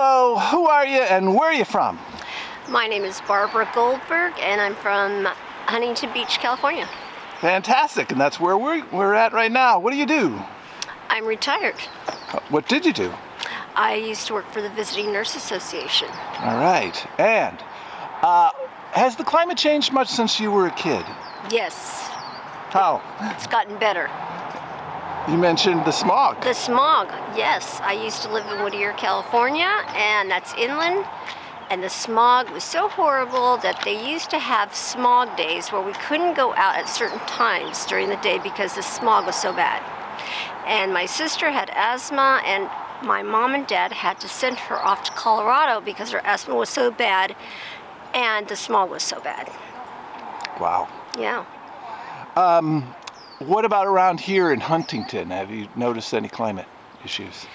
Hello, who are you and where are you from? My name is Barbara Goldberg and I'm from Huntington Beach, California. Fantastic, and that's where we're at right now. What do you do? I'm retired. What did you do? I used to work for the Visiting Nurse Association. All right, and has the climate changed much since you were a kid? Yes. How? It's gotten better. You mentioned the smog. The smog, yes. I used to live in Whittier, California, and that's inland. And the smog was so horrible that they used to have smog days where we couldn't go out at certain times during the day because the smog was so bad. And my sister had asthma, and my mom and dad had to send her off to Colorado because her asthma was so bad and the smog was so bad. Wow. Yeah. What about around here in Huntington? Have you noticed any climate issues?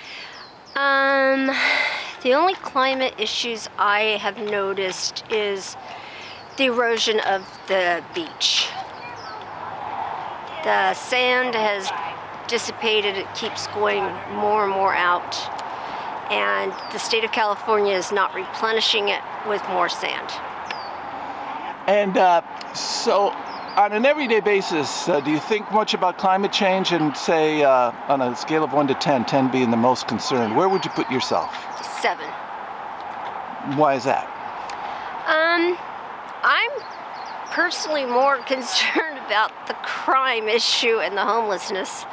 The only climate issues I have noticed is the erosion of the beach. The sand has dissipated, it keeps going more and more out, and the state of California is not replenishing it with more sand. And so on an everyday basis, do you think much about climate change and say on a scale of 1 to 10, 10 being the most concerned, where would you put yourself? 7. Why is that? I'm personally more concerned about the crime issue and the homelessness.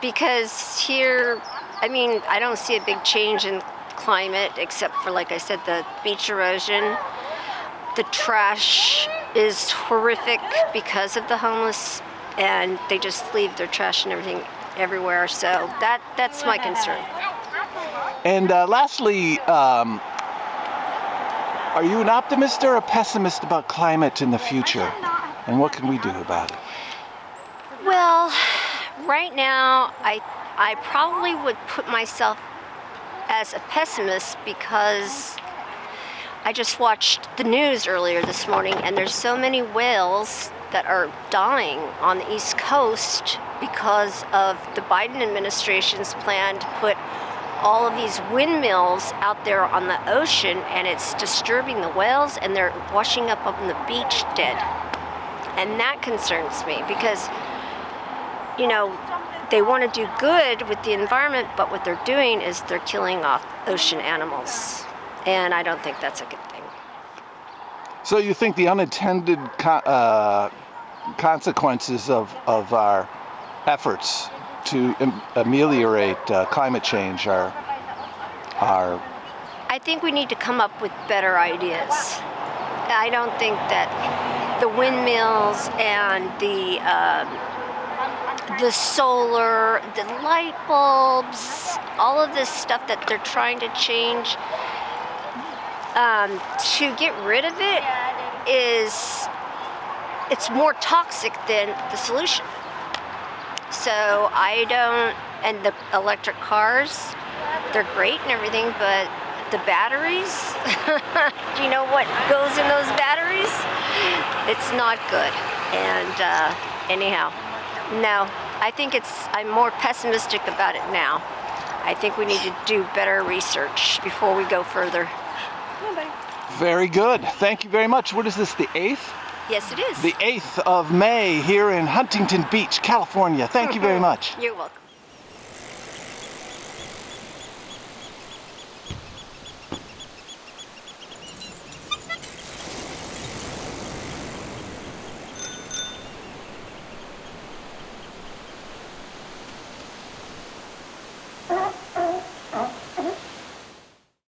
Because here, I don't see a big change in climate except for, like I said, the beach erosion. The trash is horrific because of the homeless, and they just leave their trash and everything everywhere. So that's my concern. And lastly, are you an optimist or a pessimist about climate in the future? And what can we do about it? Well, right now, I probably would put myself as a pessimist because I just watched the news earlier this morning, and there's so many whales that are dying on the East Coast because of the Biden administration's plan to put all of these windmills out there on the ocean, and it's disturbing the whales, and they're washing up on the beach dead. And that concerns me because, they want to do good with the environment, but what they're doing is they're killing off ocean animals. And I don't think that's a good thing. So you think the unintended consequences of our efforts to ameliorate climate change are... I think we need to come up with better ideas. I don't think that the windmills and the solar, the light bulbs, all of this stuff that they're trying to change, to get rid of it it's more toxic than the solution. So and the electric cars, they're great and everything, but the batteries, do you know what goes in those batteries? It's not good. And anyhow, no, I'm more pessimistic about it now. I think we need to do better research before we go further. Very good. Thank you very much. What is this, the 8th? Yes, it is. The 8th of May here in Huntington Beach, California. Thank you very much. You're welcome.